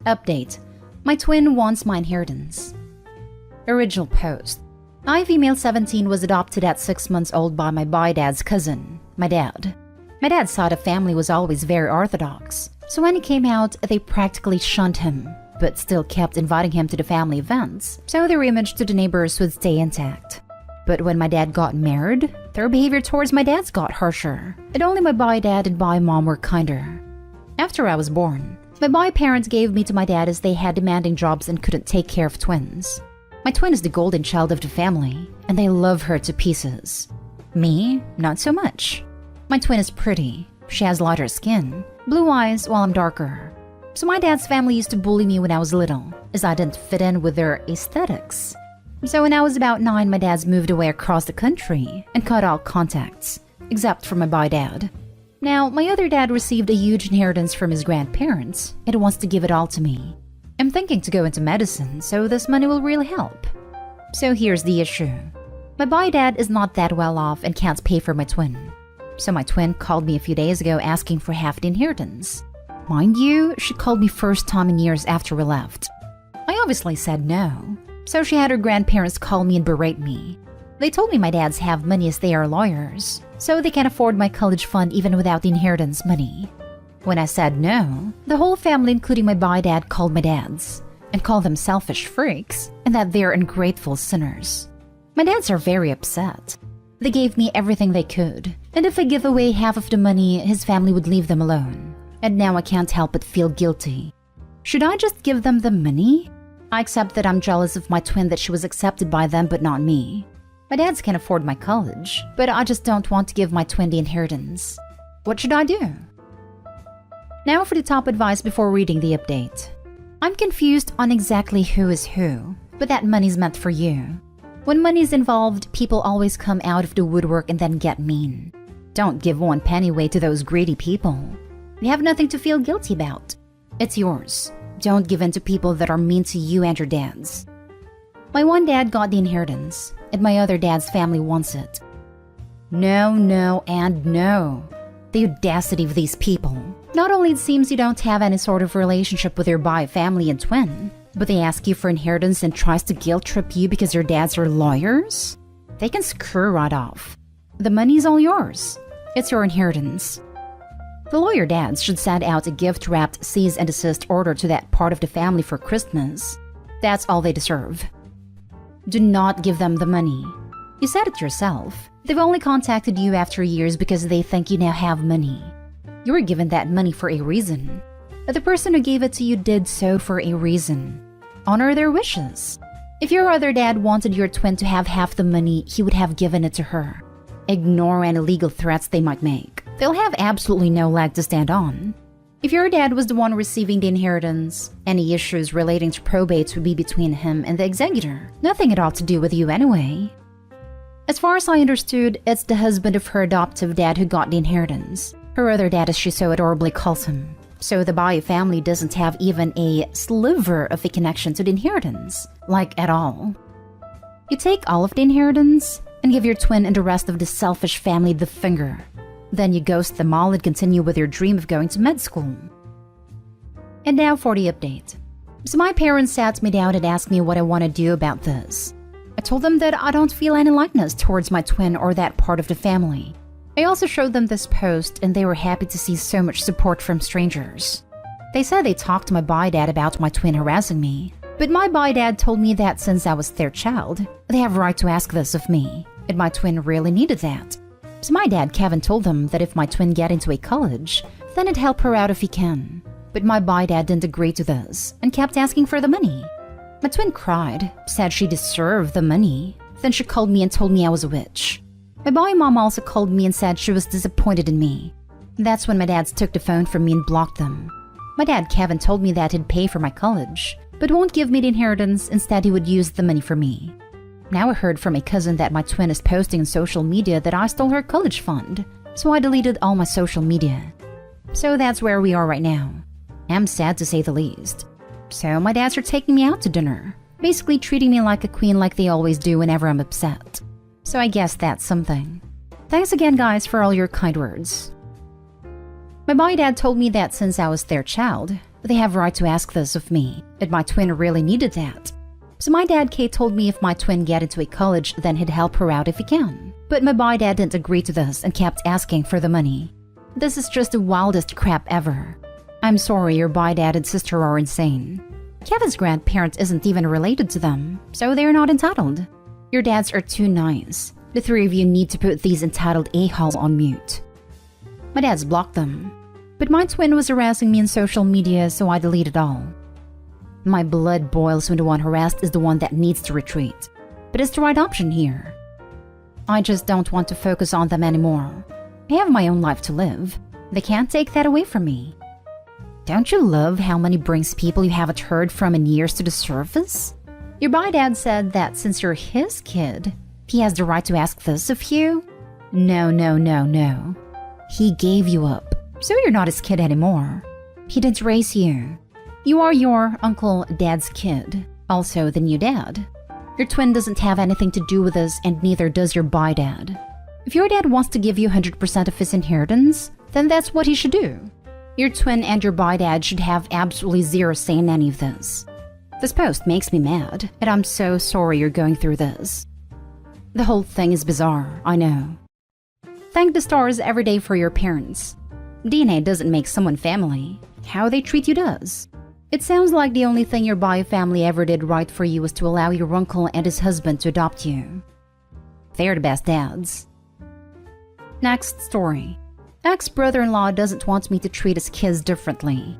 Update. My twin wants my inheritance. Original post. I, female 17, was adopted at 6 months old by my bi-dad's cousin, my dad. My dad's side of family was always very orthodox, so when he came out, they practically shunned him, but still kept inviting him to the family events, so their image to the neighbors would stay intact. But when my dad got married, their behavior towards my dads got harsher, and only my bi-dad and bi-mom were kinder. After I was born, my bi-parents gave me to my dad as they had demanding jobs and couldn't take care of twins. My twin is the golden child of the family, and they love her to pieces. Me, not so much. My twin is pretty. She has lighter skin, blue eyes while I'm darker. So my dad's family used to bully me when I was little, as I didn't fit in with their aesthetics. So when I was about 9, my dad's moved away across the country and cut all contacts, except for my bi-dad. Now, my other dad received a huge inheritance from his grandparents and wants to give it all to me. I'm thinking to go into medicine, so this money will really help. So here's the issue. My bi-dad is not that well off and can't pay for my twin. So my twin called me a few days ago asking for half the inheritance. Mind you, she called me first time in years after we left. I obviously said no, so she had her grandparents call me and berate me. They told me my dads have money as they are lawyers, so they can afford my college fund even without the inheritance money. When I said no, the whole family, including my bi-dad, called my dads and called them selfish freaks and that they're ungrateful sinners. My dads are very upset. They gave me everything they could, and if I give away half of the money, his family would leave them alone. And now I can't help but feel guilty. Should I just give them the money? I accept that I'm jealous of my twin that she was accepted by them but not me. My dads can afford my college, but I just don't want to give my twin the inheritance. What should I do? Now for the top advice before reading the update. I'm confused on exactly who is who, but that money's meant for you. When money's involved, people always come out of the woodwork and then get mean. Don't give 1 penny away to those greedy people. You have nothing to feel guilty about. It's yours. Don't give in to people that are mean to you and your dads. My one dad got the inheritance, and my other dad's family wants it. No, no, and no. The audacity of these people. Not only it seems you don't have any sort of relationship with your bi-family and twin, but they ask you for inheritance and tries to guilt-trip you because your dads are lawyers? They can screw right off. The money's all yours. It's your inheritance. The lawyer dads should send out a gift-wrapped cease and desist order to that part of the family for Christmas. That's all they deserve. Do not give them the money. You said it yourself. They've only contacted you after years because they think you now have money. You were given that money for a reason. The person who gave it to you did so for a reason. Honor their wishes. If your other dad wanted your twin to have half the money, he would have given it to her. Ignore any legal threats they might make. They'll have absolutely no leg to stand on. If your dad was the one receiving the inheritance, any issues relating to probates would be between him and the executor. Nothing at all to do with you anyway. As far as I understood, it's the husband of her adoptive dad who got the inheritance. Her other dad, as she so adorably calls him. So the Bayou family doesn't have even a sliver of a connection to the inheritance. Like, at all. You take all of the inheritance and give your twin and the rest of the selfish family the finger. Then you ghost them all and continue with your dream of going to med school. And now for the update. So my parents sat me down and asked me what I want to do about this. I told them that I don't feel any likeness towards my twin or that part of the family. I also showed them this post and they were happy to see so much support from strangers. They said they talked to my bi-dad about my twin harassing me, but my bi-dad told me that since I was their child, they have a right to ask this of me, and my twin really needed that. So my dad Kevin told them that if my twin get into a college, then it'd help her out if he can. But my bi-dad didn't agree to this and kept asking for the money. My twin cried, said she deserved the money. Then she called me and told me I was a witch. My bi-mom also called me and said she was disappointed in me. That's when my dads took the phone from me and blocked them. My dad Kevin told me that he'd pay for my college, but won't give me the inheritance. Instead, he would use the money for me. Now I heard from a cousin that my twin is posting on social media that I stole her college fund, so I deleted all my social media. So that's where we are right now. I'm sad to say the least. So my dads are taking me out to dinner, basically treating me like a queen like they always do whenever I'm upset. So I guess that's something. Thanks again, guys, for all your kind words. My bi-dad told me that since I was their child, They have a right to ask this of me, and my twin really needed that. So my dad Kate told me if my twin get into a college, then he'd help her out if he can. But my boy dad didn't agree to this and kept asking for the money. This is just the wildest crap ever. I'm sorry, your boy dad and sister are insane. Kevin's grandparents isn't even related to them, so they're not entitled. Your dads are too nice. The three of you need to put these entitled a-holes on mute. My dad's blocked them. But my twin was harassing me on social media, so I deleted all. My blood boils when the one harassed is the one that needs to retreat. But it's the right option here. I just don't want to focus on them anymore. I have my own life to live. They can't take that away from me. Don't you love how many brings people you haven't heard from in years to the surface? Your boy dad said that since you're his kid, he has the right to ask this of you? No, no, no, no. He gave you up, so you're not his kid anymore. He didn't raise you. You are your Uncle Dad's kid, also the new dad. Your twin doesn't have anything to do with this, and neither does your boy dad. If your dad wants to give you 100% of his inheritance, then that's what he should do. Your twin and your boy dad should have absolutely zero say in any of this. This post makes me mad, and I'm so sorry you're going through this. The whole thing is bizarre, I know. Thank the stars every day for your parents. DNA doesn't make someone family. How they treat you does. It sounds like the only thing your boy family ever did right for you was to allow your uncle and his husband to adopt you. They're the best dads. Next story. Ex-brother-in-law doesn't want me to treat his kids differently.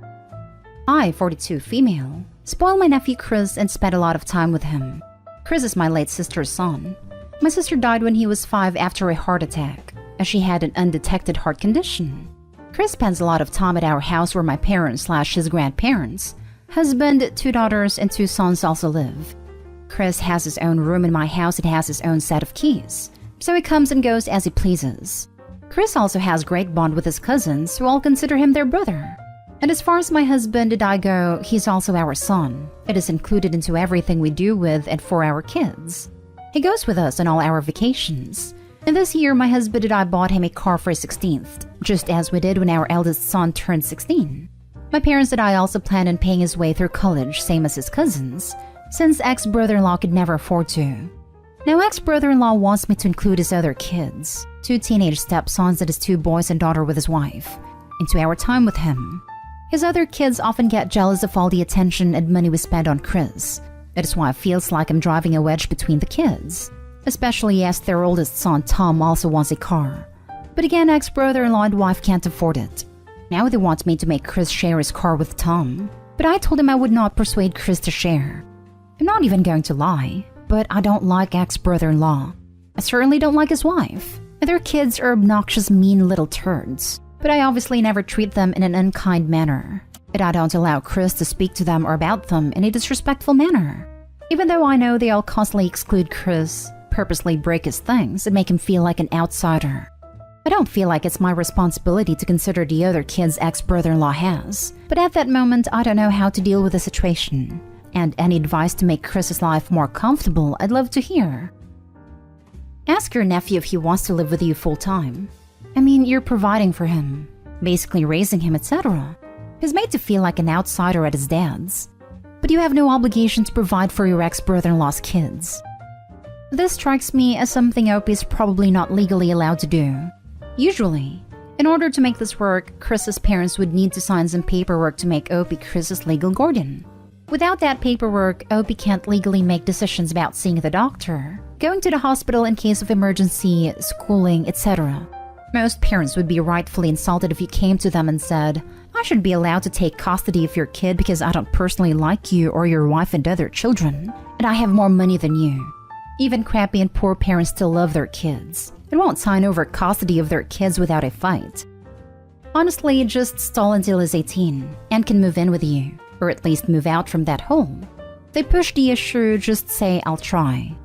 I, 42 female, spoiled my nephew Chris and spent a lot of time with him. Chris is my late sister's son. My sister died when he was 5 after a heart attack, as she had an undetected heart condition. Chris spends a lot of time at our house where my parents/his grandparents, husband, 2 daughters, and 2 sons also live. Chris has his own room in my house and has his own set of keys, so he comes and goes as he pleases. Chris also has great bond with his cousins, who all consider him their brother. And as far as my husband and I go, he's also our son. It is included into everything we do with and for our kids. He goes with us on all our vacations. And this year, my husband and I bought him a car for his 16th, just as we did when our eldest son turned 16. My parents and I also plan on paying his way through college, same as his cousins, since ex-brother-in-law could never afford to. Now, ex-brother-in-law wants me to include his other kids, 2 teenage stepsons and his 2 boys and daughter with his wife, into our time with him. His other kids often get jealous of all the attention and money we spend on Chris. That is why it feels like I'm driving a wedge between the kids, especially as their oldest son Tom also wants a car. But again, ex-brother-in-law and wife can't afford it. Now they want me to make Chris share his car with Tom, but I told him I would not persuade Chris to share. I'm not even going to lie, but I don't like ex-brother-in-law. I certainly don't like his wife. And their kids are obnoxious, mean little turds. But I obviously never treat them in an unkind manner. And I don't allow Chris to speak to them or about them in a disrespectful manner. Even though I know they all constantly exclude Chris, purposely break his things, and make him feel like an outsider. I don't feel like it's my responsibility to consider the other kids ex-brother-in-law has. But at that moment, I don't know how to deal with the situation. And any advice to make Chris's life more comfortable, I'd love to hear. Ask your nephew if he wants to live with you full-time. I mean, you're providing for him, basically raising him, etc. He's made to feel like an outsider at his dad's. But you have no obligation to provide for your ex-brother-in-law's kids. This strikes me as something Opie is probably not legally allowed to do. Usually, in order to make this work, Chris's parents would need to sign some paperwork to make Opie Chris's legal guardian. Without that paperwork, Opie can't legally make decisions about seeing the doctor, going to the hospital in case of emergency, schooling, etc. Most parents would be rightfully insulted if you came to them and said, "I should be allowed to take custody of your kid because I don't personally like you or your wife and other children, and I have more money than you." Even crappy and poor parents still love their kids and won't sign over custody of their kids without a fight. Honestly, just stall until he's 18 and can move in with you, or at least move out from that home. If they push the issue, just say, "I'll try."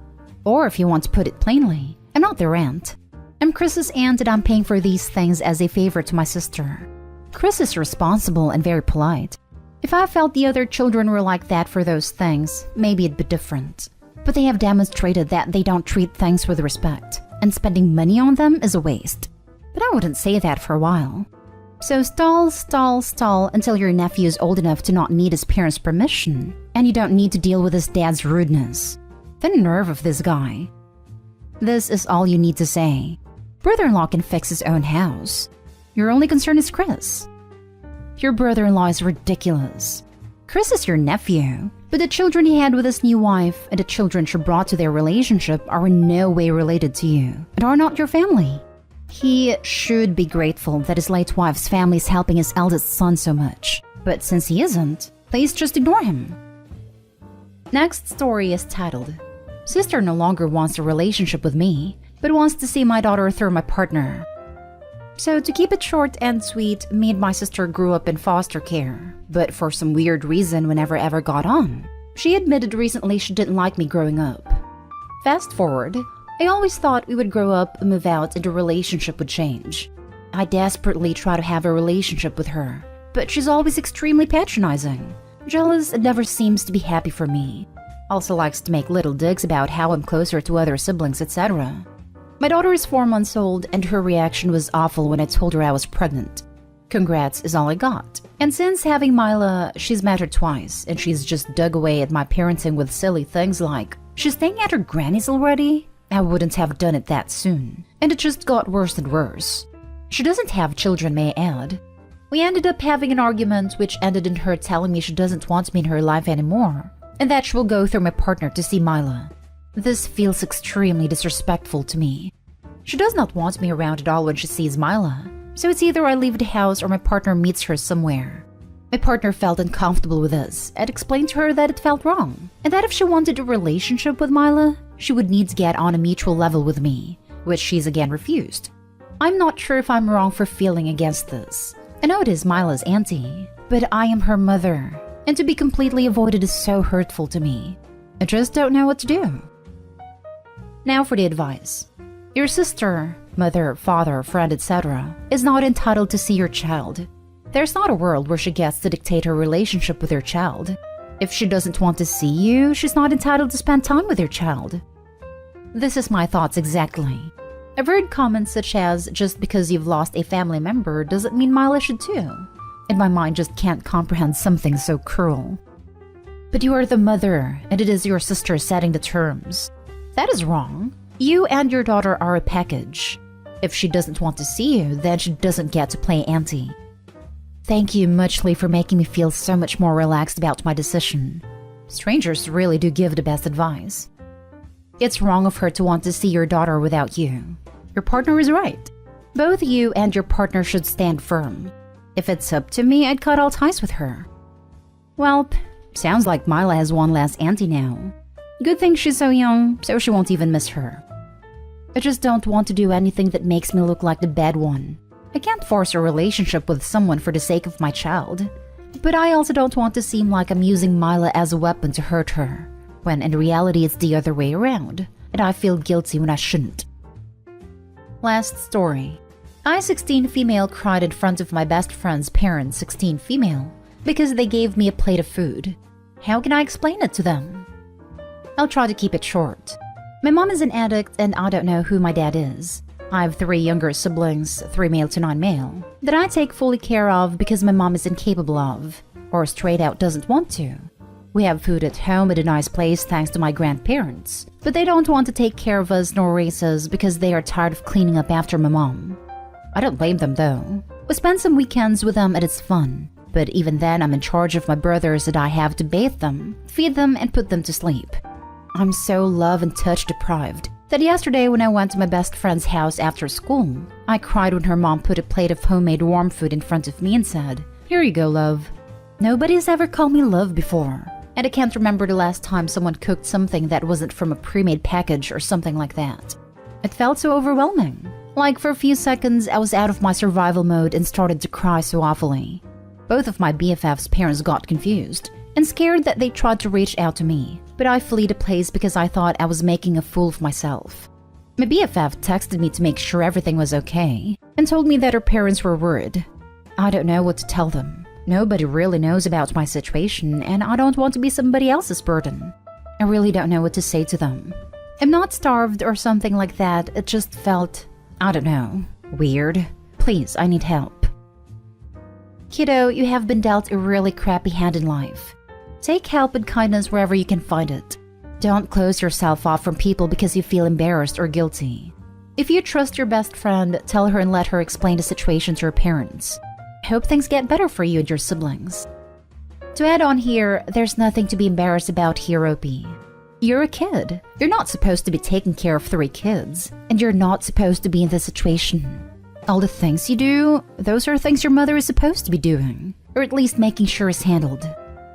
Or if you want to put it plainly, I'm not their aunt. I'm Chris's aunt and I'm paying for these things as a favor to my sister. Chris is responsible and very polite. If I felt the other children were like that for those things, maybe it'd be different. But they have demonstrated that they don't treat things with respect, and spending money on them is a waste. But I wouldn't say that for a while. So stall until your nephew is old enough to not need his parents' permission, and you don't need to deal with his dad's rudeness. The nerve of this guy. This is all you need to say. Brother-in-law can fix his own house. Your only concern is Chris. Your brother-in-law is ridiculous. Chris is your nephew, but the children he had with his new wife and the children she brought to their relationship are in no way related to you and are not your family. He should be grateful that his late wife's family is helping his eldest son so much, but since he isn't, please just ignore him. Next story is titled, Sister no longer wants a relationship with me, but wants to see my daughter through my partner. So to keep it short and sweet, me and my sister grew up in foster care, but for some weird reason we never ever got on. She admitted recently she didn't like me growing up. Fast forward, I always thought we would grow up, move out, and the relationship would change. I desperately try to have a relationship with her, but she's always extremely patronizing, jealous, and never seems to be happy for me. Also likes to make little digs about how I'm closer to other siblings, etc. My daughter is 4 months old, and her reaction was awful when I told her I was pregnant. Congrats is all I got. And since having Mila, she's met her twice, and she's just dug away at my parenting with silly things like, she's staying at her granny's already? I wouldn't have done it that soon. And it just got worse and worse. She doesn't have children, may I add. We ended up having an argument which ended in her telling me she doesn't want me in her life anymore, and that she will go through my partner to see Mila. This feels extremely disrespectful to me. She does not want me around at all when she sees Mila, so it's either I leave the house or my partner meets her somewhere. My partner felt uncomfortable with this and explained to her that it felt wrong, and that if she wanted a relationship with Mila, she would need to get on a mutual level with me, which she's again refused. I'm not sure if I'm wrong for feeling against this. I know it is Mila's auntie, but I am her mother, and to be completely avoided is so hurtful to me. I just don't know what to do. Now for the advice. Your sister, mother, father, friend, etc. is not entitled to see your child. There's not a world where she gets to dictate her relationship with your child. If she doesn't want to see you, she's not entitled to spend time with your child. This is my thoughts exactly. I've heard comments such as, just because you've lost a family member doesn't mean Mila should too. And my mind just can't comprehend something so cruel. But you are the mother, and it is your sister setting the terms. That is wrong. You and your daughter are a package. If she doesn't want to see you, then she doesn't get to play auntie. Thank you muchly for making me feel so much more relaxed about my decision. Strangers really do give the best advice. It's wrong of her to want to see your daughter without you. Your partner is right. Both you and your partner should stand firm. If it's up to me, I'd cut all ties with her. Well, sounds like Mila has one less auntie now. Good thing she's so young, so she won't even miss her. I just don't want to do anything that makes me look like the bad one. I can't force a relationship with someone for the sake of my child. But I also don't want to seem like I'm using Mila as a weapon to hurt her, when in reality it's the other way around, and I feel guilty when I shouldn't. Last story. I, 16 female, cried in front of my best friend's parents, 16 female, because they gave me a plate of food. How can I explain it to them? I'll try to keep it short. My mom is an addict and I don't know who my dad is. I have 3 younger siblings, 3 male to 9 male, that I take fully care of because my mom is incapable of, or straight out doesn't want to. We have food at home at a nice place thanks to my grandparents, but they don't want to take care of us nor raise us because they are tired of cleaning up after my mom. I don't blame them though. We spend some weekends with them and it's fun, but even then I'm in charge of my brothers and I have to bathe them, feed them, and put them to sleep. I'm so love and touch deprived that yesterday when I went to my best friend's house after school, I cried when her mom put a plate of homemade warm food in front of me and said, "Here you go, love." Nobody has ever called me love before, and I can't remember the last time someone cooked something that wasn't from a pre-made package or something like that. It felt so overwhelming. Like for a few seconds I was out of my survival mode and started to cry so awfully. Both of my BFF's parents got confused and scared that they tried to reach out to me, but I fled the place because I thought I was making a fool of myself. My BFF texted me to make sure everything was okay and told me that her parents were worried. I don't know what to tell them. Nobody really knows about my situation and I don't want to be somebody else's burden. I really don't know what to say to them. I'm not starved or something like that, it just felt, I don't know, weird. Please, I need help. Kiddo, you have been dealt a really crappy hand in life. Take help and kindness wherever you can find it. Don't close yourself off from people because you feel embarrassed or guilty. If you trust your best friend, tell her and let her explain the situation to her parents. Hope things get better for you and your siblings. To add on here, there's nothing to be embarrassed about here, OP. You're a kid. You're not supposed to be taking care of 3 kids, and you're not supposed to be in this situation. All the things you do, those are things your mother is supposed to be doing, or at least making sure is handled.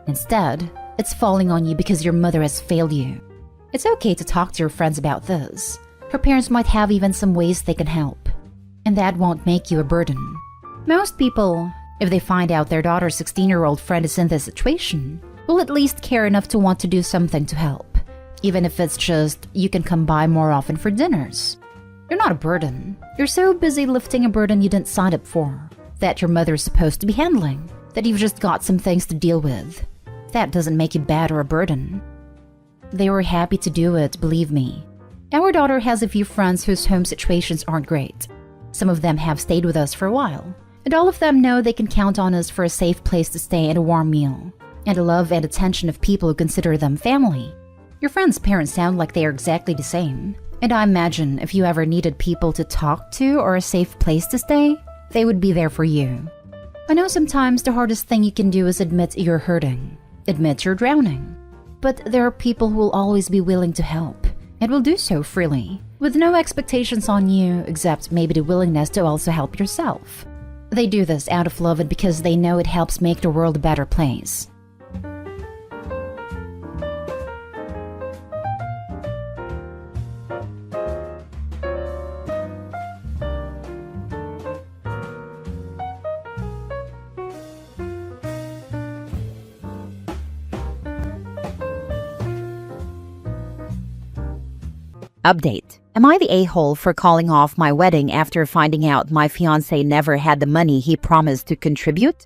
Instead, it's falling on you because your mother has failed you. It's okay to talk to your friends about this. Her parents might have even some ways they can help, and that won't make you a burden. Most people, if they find out their daughter's 16-year-old friend is in this situation, will at least care enough to want to do something to help, even if it's just you can come by more often for dinners. You're not a burden. You're so busy lifting a burden you didn't sign up for, that your mother is supposed to be handling, that you've just got some things to deal with. That doesn't make you bad or a burden. They were happy to do it, believe me. Our daughter has a few friends whose home situations aren't great. Some of them have stayed with us for a while, and all of them know they can count on us for a safe place to stay and a warm meal, and the love and attention of people who consider them family. Your friends' parents sound like they are exactly the same, and I imagine if you ever needed people to talk to or a safe place to stay, they would be there for you. I know sometimes the hardest thing you can do is admit you're hurting, admit you're drowning, but there are people who will always be willing to help, and will do so freely, with no expectations on you except maybe the willingness to also help yourself. They do this out of love and because they know it helps make the world a better place. Update. Am I the a-hole for calling off my wedding after finding out my fiancé never had the money he promised to contribute?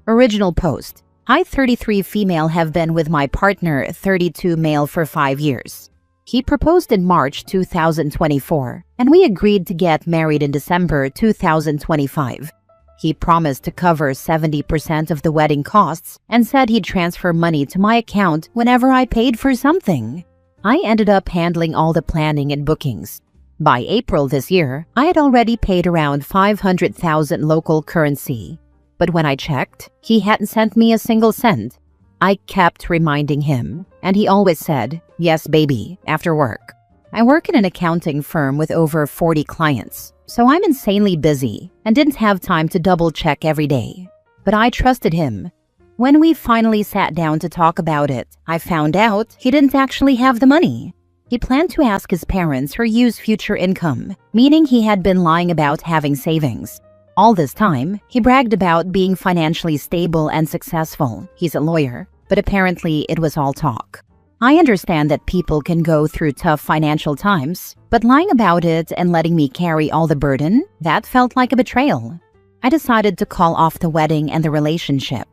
Original post. I, 33 female, have been with my partner, 32 male, for 5 years. He proposed in March 2024, and we agreed to get married in December 2025. He promised to cover 70% of the wedding costs and said he'd transfer money to my account whenever I paid for something. I ended up handling all the planning and bookings. By April this year, I had already paid around 500,000 local currency. But when I checked, he hadn't sent me a single cent. I kept reminding him, and he always said, "Yes, baby," after work. I work in an accounting firm with over 40 clients, so I'm insanely busy and didn't have time to double-check every day. But I trusted him. When we finally sat down to talk about it, I found out he didn't actually have the money. He planned to ask his parents or use future income, meaning he had been lying about having savings. All this time, he bragged about being financially stable and successful. He's a lawyer, but apparently it was all talk. I understand that people can go through tough financial times, but lying about it and letting me carry all the burden, that felt like a betrayal. I decided to call off the wedding and the relationship.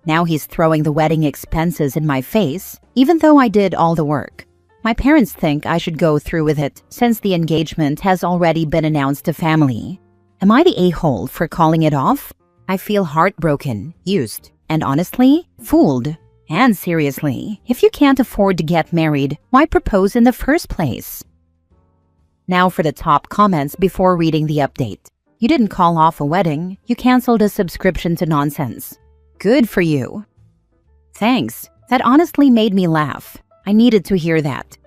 Now he's throwing the wedding expenses in my face, even though I did all the work. My parents think I should go through with it since the engagement has already been announced to family. Am I the a-hole for calling it off? I feel heartbroken, used, and honestly, fooled. And seriously, if you can't afford to get married, why propose in the first place? Now for the top comments before reading the update. You didn't call off a wedding, you canceled a subscription to nonsense. Good for you. Thanks. That honestly made me laugh. I needed to hear that.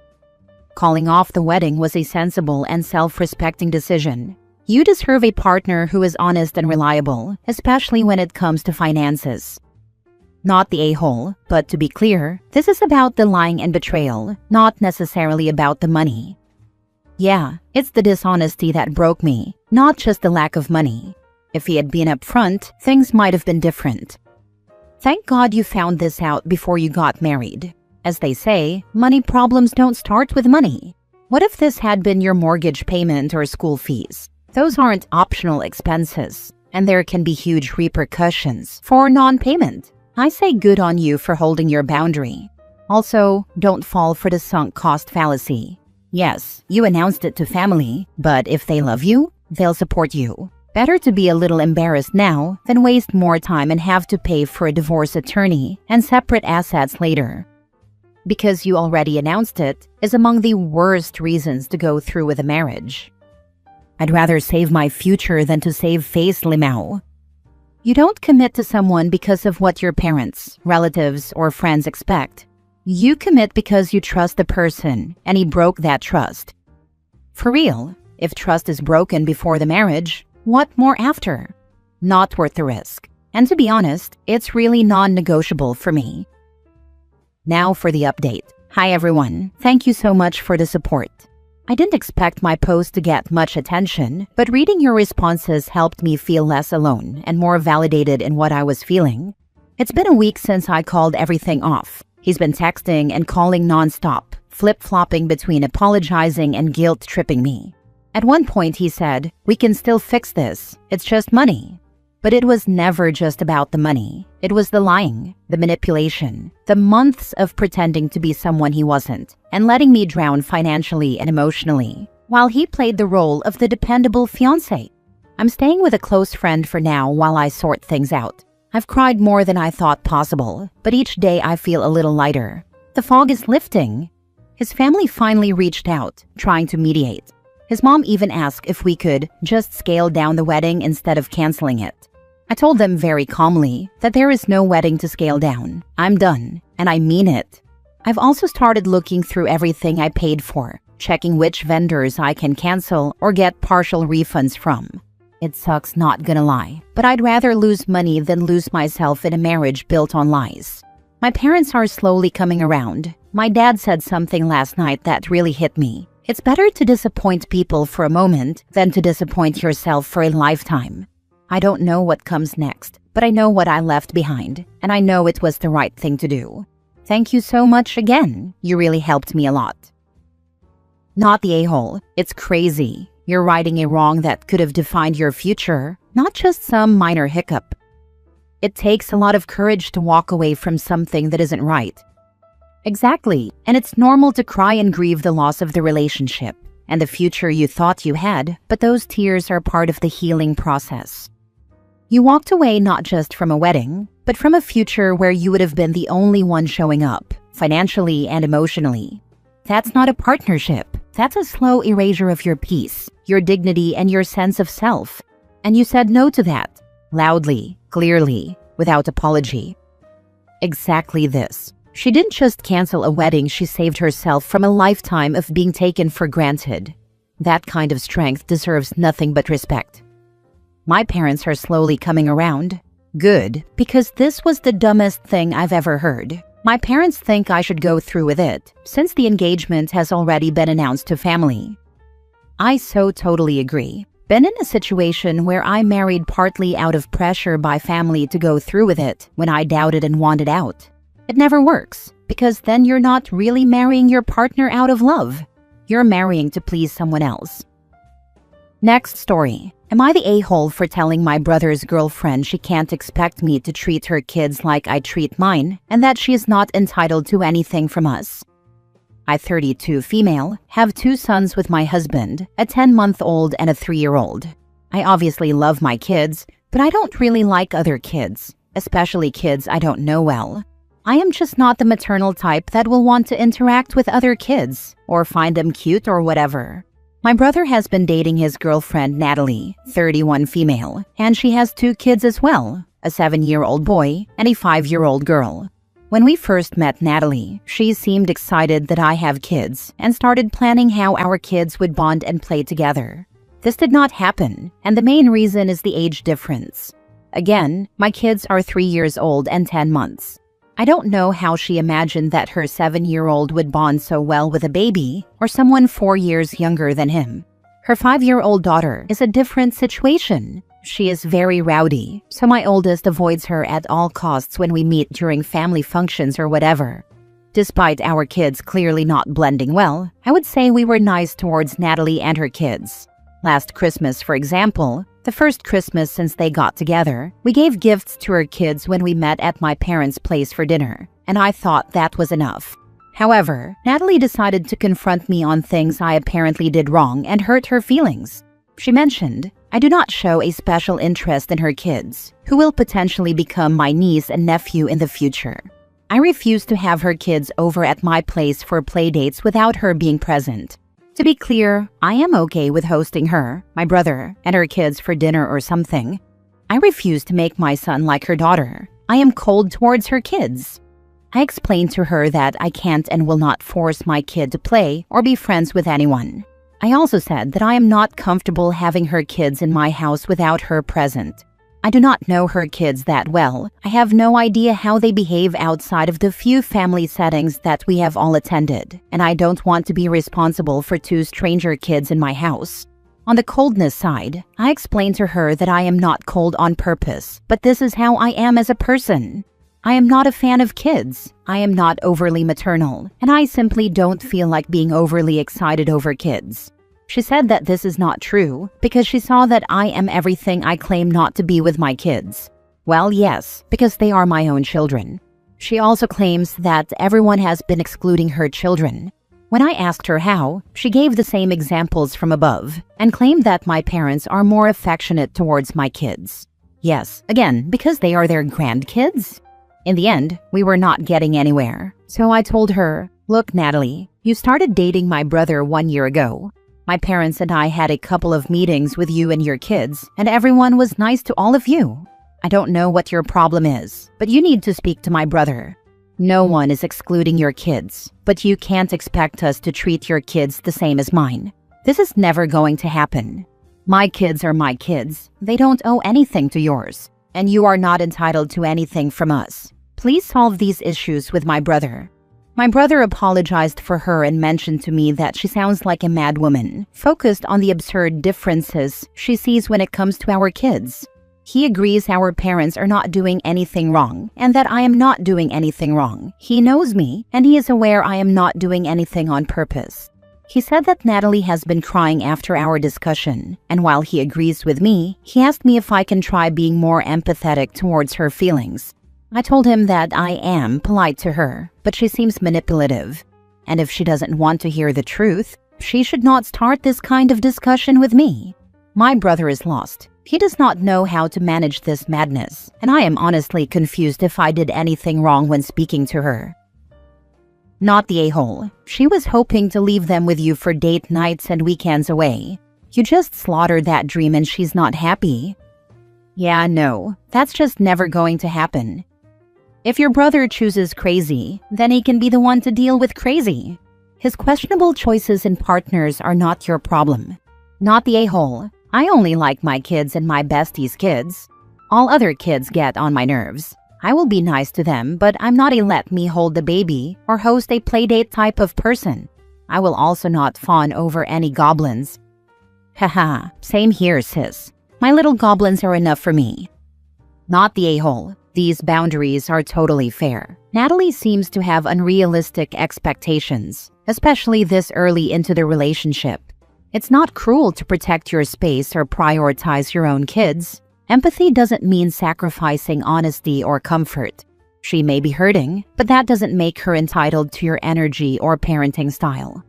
Calling off the wedding was a sensible and self-respecting decision. You deserve a partner who is honest and reliable, especially when it comes to finances. Not the a-hole, but to be clear, this is about the lying and betrayal, not necessarily about the money. Yeah, it's the dishonesty that broke me, not just the lack of money. If he had been upfront, things might have been different. Thank God you found this out before you got married. As they say, money problems don't start with money. What if this had been your mortgage payment or school fees? Those aren't optional expenses, and there can be huge repercussions for non-payment. I say good on you for holding your boundary. Also, don't fall for the sunk cost fallacy. Yes, you announced it to family, but if they love you, they'll support you. Better to be a little embarrassed now than waste more time and have to pay for a divorce attorney and separate assets later. Because you already announced it is among the worst reasons to go through with a marriage. I'd rather save my future than to save face, Limao. You don't commit to someone because of what your parents, relatives, or friends expect. You commit because you trust the person and he broke that trust. For real, if trust is broken before the marriage, what more after? Not worth the risk. And to be honest, it's really non-negotiable for me. Now for the update. Hi everyone, thank you so much for the support. I didn't expect my post to get much attention, but reading your responses helped me feel less alone and more validated in what I was feeling. It's been a week since I called everything off. He's been texting and calling non-stop, flip-flopping between apologizing and guilt-tripping me. At one point he said, "We can still fix this, it's just money." But it was never just about the money. It was the lying, the manipulation, the months of pretending to be someone he wasn't, and letting me drown financially and emotionally, while he played the role of the dependable fiancé. I'm staying with a close friend for now while I sort things out. I've cried more than I thought possible, but each day I feel a little lighter. The fog is lifting. His family finally reached out, trying to mediate. His mom even asked if we could just scale down the wedding instead of canceling it. I told them very calmly that there is no wedding to scale down. I'm done, and I mean it. I've also started looking through everything I paid for, checking which vendors I can cancel or get partial refunds from. It sucks, not gonna lie, but I'd rather lose money than lose myself in a marriage built on lies. My parents are slowly coming around. My dad said something last night that really hit me. It's better to disappoint people for a moment than to disappoint yourself for a lifetime. I don't know what comes next, but I know what I left behind, and I know it was the right thing to do. Thank you so much again. You really helped me a lot. Not the a-hole. It's crazy. You're righting a wrong that could have defined your future, not just some minor hiccup. It takes a lot of courage to walk away from something that isn't right. Exactly, and it's normal to cry and grieve the loss of the relationship and the future you thought you had, but those tears are part of the healing process. You walked away not just from a wedding, but from a future where you would have been the only one showing up, financially and emotionally. That's not a partnership. That's a slow erasure of your peace, your dignity, and your sense of self. And you said no to that, loudly, clearly, without apology. Exactly this. She didn't just cancel a wedding, she saved herself from a lifetime of being taken for granted. That kind of strength deserves nothing but respect. My parents are slowly coming around. Good, because this was the dumbest thing I've ever heard. My parents think I should go through with it, since the engagement has already been announced to family. I so totally agree. Been in a situation where I married partly out of pressure by family to go through with it when I doubted and wanted out. It never works, because then you're not really marrying your partner out of love. You're marrying to please someone else. Next story. Am I the a-hole for telling my brother's girlfriend she can't expect me to treat her kids like I treat mine, and that she is not entitled to anything from us? I, 32 female, have 2 sons with my husband, a 10-month-old and a 3-year-old. I obviously love my kids, but I don't really like other kids, especially kids I don't know well. I am just not the maternal type that will want to interact with other kids or find them cute or whatever. My brother has been dating his girlfriend Natalie, 31 female, and she has 2 kids as well, a 7-year-old boy and a 5-year-old girl. When we first met Natalie, she seemed excited that I have kids and started planning how our kids would bond and play together. This did not happen, and the main reason is the age difference. Again, my kids are 3 years old and 10 months. I don't know how she imagined that her 7-year-old would bond so well with a baby or someone 4 years younger than him. Her 5-year-old daughter is a different situation. She is very rowdy, so my oldest avoids her at all costs when we meet during family functions or whatever. Despite our kids clearly not blending well, I would say we were nice towards Natalie and her kids. Last Christmas, for example, the first Christmas since they got together, we gave gifts to her kids when we met at my parents' place for dinner, and I thought that was enough. However, Natalie decided to confront me on things I apparently did wrong and hurt her feelings. She mentioned, I do not show a special interest in her kids, who will potentially become my niece and nephew in the future. I refuse to have her kids over at my place for playdates without her being present. To be clear, I am okay with hosting her, my brother, and her kids for dinner or something. I refuse to make my son like her daughter. I am cold towards her kids. I explained to her that I can't and will not force my kid to play or be friends with anyone. I also said that I am not comfortable having her kids in my house without her present. I do not know her kids that well. I have no idea how they behave outside of the few family settings that we have all attended, and I don't want to be responsible for 2 stranger kids in my house. On the coldness side, I explained to her that I am not cold on purpose, but this is how I am as a person. I am not a fan of kids. I am not overly maternal, and I simply don't feel like being overly excited over kids. She said that this is not true because she saw that I am everything I claim not to be with my kids. Well, yes, because they are my own children. She also claims that everyone has been excluding her children. When I asked her how, she gave the same examples from above and claimed that my parents are more affectionate towards my kids. Yes, again, because they are their grandkids. In the end, we were not getting anywhere. So I told her, "Look, Natalie, you started dating my brother 1 year ago. My parents and I had a couple of meetings with you and your kids, and everyone was nice to all of you. I don't know what your problem is, but you need to speak to my brother. No one is excluding your kids, but you can't expect us to treat your kids the same as mine. This is never going to happen. My kids are my kids. They don't owe anything to yours, and you are not entitled to anything from us. Please solve these issues with my brother." My brother apologized for her and mentioned to me that she sounds like a mad woman, focused on the absurd differences she sees when it comes to our kids. He agrees our parents are not doing anything wrong, and that I am not doing anything wrong. He knows me, and he is aware I am not doing anything on purpose. He said that Natalie has been crying after our discussion, and while he agrees with me, he asked me if I can try being more empathetic towards her feelings. I told him that I am polite to her, but she seems manipulative. And if she doesn't want to hear the truth, she should not start this kind of discussion with me. My brother is lost. He does not know how to manage this madness, and I am honestly confused if I did anything wrong when speaking to her. Not the a-hole. She was hoping to leave them with you for date nights and weekends away. You just slaughtered that dream and she's not happy. Yeah, no, that's just never going to happen. If your brother chooses crazy, then he can be the one to deal with crazy. His questionable choices in partners are not your problem. Not the a-hole. I only like my kids and my bestie's kids. All other kids get on my nerves. I will be nice to them, but I'm not a let me hold the baby or host a playdate type of person. I will also not fawn over any goblins. Haha, same here, sis. My little goblins are enough for me. Not the a-hole. These boundaries are totally fair. Natalie seems to have unrealistic expectations, especially this early into the relationship. It's not cruel to protect your space or prioritize your own kids. Empathy doesn't mean sacrificing honesty or comfort. She may be hurting, but that doesn't make her entitled to your energy or parenting style.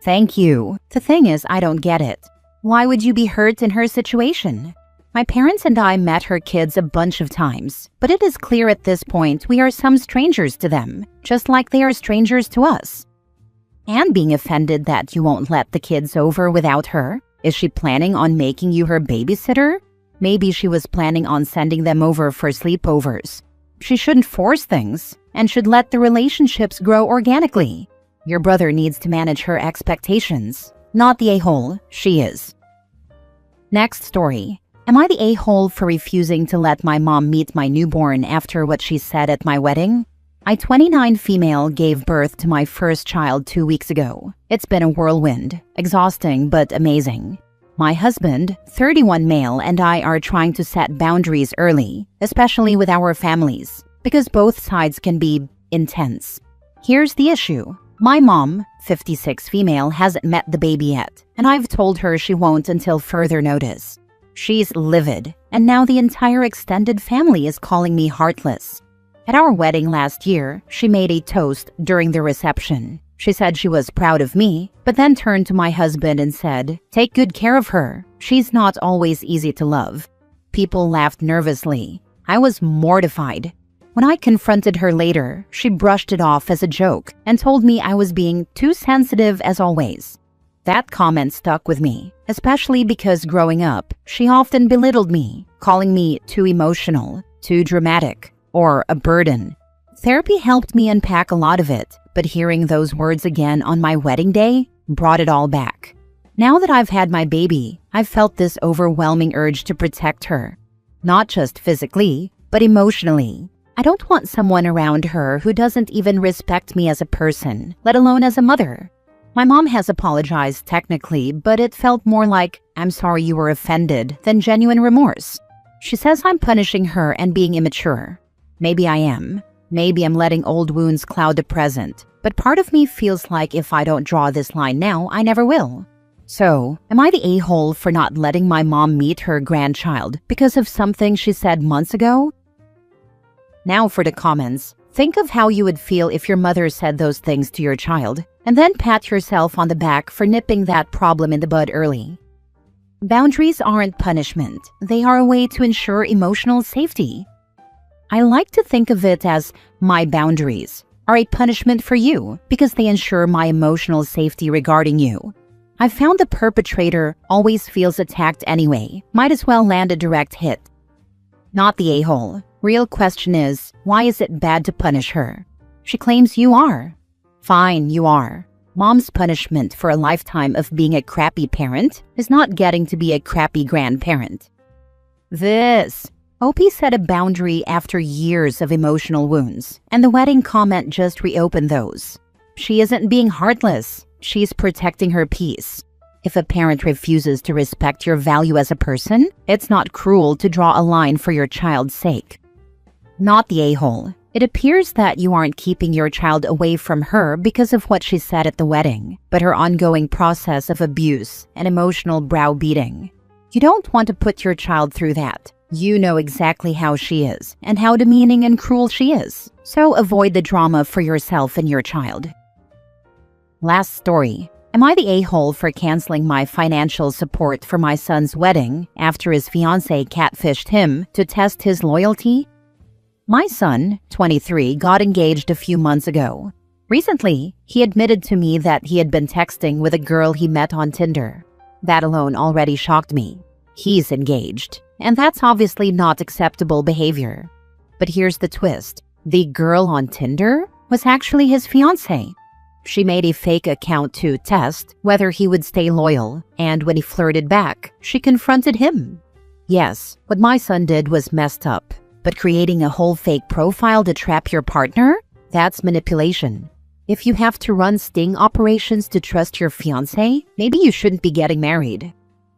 Thank you. The thing is, I don't get it. Why would you be hurt in her situation? My parents and I met her kids a bunch of times, but it is clear at this point we are some strangers to them, just like they are strangers to us. And being offended that you won't let the kids over without her? Is she planning on making you her babysitter? Maybe she was planning on sending them over for sleepovers. She shouldn't force things and should let the relationships grow organically. Your brother needs to manage her expectations. Not the a-hole, she is. Next story. Am I the a-hole for refusing to let my mom meet my newborn after what she said at my wedding? I, 29 female, gave birth to my first child 2 weeks ago. It's been a whirlwind, exhausting but amazing. My husband, 31 male, and I are trying to set boundaries early, especially with our families, because both sides can be intense. Here's the issue. My mom, 56 female, hasn't met the baby yet, and I've told her she won't until further notice. She's livid, and now the entire extended family is calling me heartless. At our wedding last year, she made a toast during the reception. She said she was proud of me, but then turned to my husband and said, "Take good care of her. She's not always easy to love." People laughed nervously. I was mortified. When I confronted her later, she brushed it off as a joke and told me I was being too sensitive as always. That comment stuck with me, especially because growing up, she often belittled me, calling me too emotional, too dramatic, or a burden. Therapy helped me unpack a lot of it, but hearing those words again on my wedding day brought it all back. Now that I've had my baby, I've felt this overwhelming urge to protect her. Not just physically, but emotionally. I don't want someone around her who doesn't even respect me as a person, let alone as a mother. My mom has apologized technically, but it felt more like, "I'm sorry you were offended," than genuine remorse. She says I'm punishing her and being immature. Maybe I am. Maybe I'm letting old wounds cloud the present. But part of me feels like if I don't draw this line now, I never will. So, am I the a-hole for not letting my mom meet her grandchild because of something she said months ago? Now for the comments. Think of how you would feel if your mother said those things to your child, and then pat yourself on the back for nipping that problem in the bud early. Boundaries aren't punishment. They are a way to ensure emotional safety. I like to think of it as my boundaries are a punishment for you because they ensure my emotional safety regarding you. I've found the perpetrator always feels attacked anyway. Might as well land a direct hit. Not the a-hole. Real question is, why is it bad to punish her? She claims you are. Fine, you are. Mom's punishment for a lifetime of being a crappy parent is not getting to be a crappy grandparent. OP set a boundary after years of emotional wounds, and the wedding comment just reopened those. She isn't being heartless. She's protecting her peace. If a parent refuses to respect your value as a person, it's not cruel to draw a line for your child's sake. Not the a-hole. It appears that you aren't keeping your child away from her because of what she said at the wedding, but her ongoing process of abuse and emotional browbeating. You don't want to put your child through that. You know exactly how she is and how demeaning and cruel she is. So avoid the drama for yourself and your child. Last story. Am I the a-hole for canceling my financial support for my son's wedding after his fiancée catfished him to test his loyalty? My son, 23, got engaged a few months ago. Recently, he admitted to me that he had been texting with a girl he met on Tinder. That alone already shocked me. He's engaged, and that's obviously not acceptable behavior. But here's the twist. The girl on Tinder was actually his fiancée. She made a fake account to test whether he would stay loyal, and when he flirted back, she confronted him. Yes, what my son did was messed up, but creating a whole fake profile to trap your partner? That's manipulation. If you have to run sting operations to trust your fiancé, maybe you shouldn't be getting married.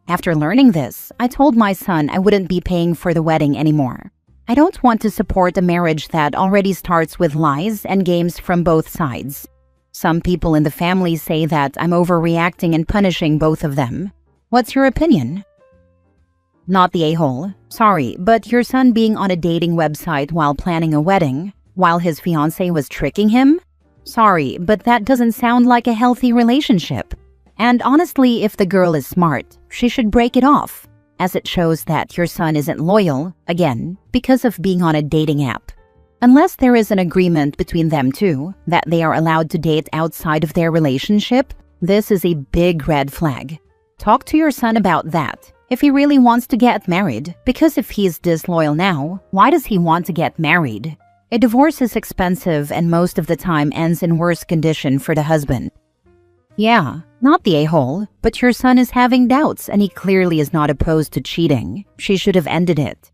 After learning this, I told my son I wouldn't be paying for the wedding anymore. I don't want to support a marriage that already starts with lies and games from both sides. Some people in the family say that I'm overreacting and punishing both of them. What's your opinion? Not the a-hole. Sorry, but your son being on a dating website while planning a wedding, while his fiancée was tricking him? Sorry, but that doesn't sound like a healthy relationship. And honestly, if the girl is smart, she should break it off, as it shows that your son isn't loyal, again, because of being on a dating app. Unless there is an agreement between them two that they are allowed to date outside of their relationship, this is a big red flag. Talk to your son about that if he really wants to get married, because if he's disloyal now, why does he want to get married? A divorce is expensive and most of the time ends in worse condition for the husband. Yeah, not the a-hole, but your son is having doubts and he clearly is not opposed to cheating. She should have ended it.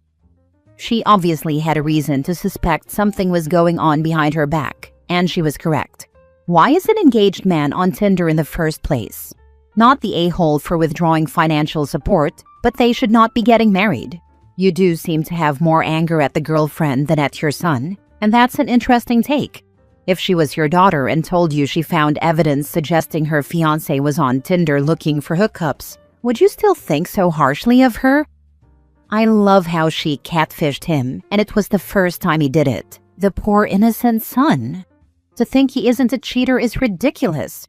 She obviously had a reason to suspect something was going on behind her back, and she was correct. Why is an engaged man on Tinder in the first place? Not the a-hole for withdrawing financial support, but they should not be getting married. You do seem to have more anger at the girlfriend than at your son, and that's an interesting take. If she was your daughter and told you she found evidence suggesting her fiancé was on Tinder looking for hookups, would you still think so harshly of her? I love how she catfished him, and it was the first time he did it. The poor innocent son. To think he isn't a cheater is ridiculous.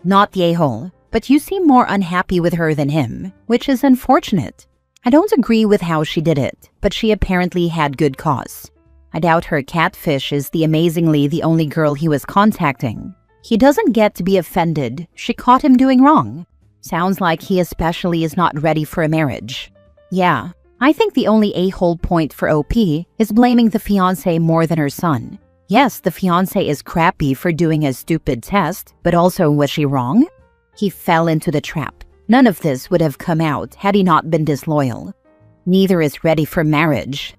Not the a-hole, but you seem more unhappy with her than him, which is unfortunate. I don't agree with how she did it, but she apparently had good cause. I doubt her catfish is amazingly the only girl he was contacting. He doesn't get to be offended she caught him doing wrong. Sounds like he especially is not ready for a marriage. Yeah, I think the only a-hole point for OP is blaming the fiancé more than her son. Yes, the fiancé is crappy for doing a stupid test, but also was she wrong? He fell into the trap. None of this would have come out had he not been disloyal. Neither is ready for marriage.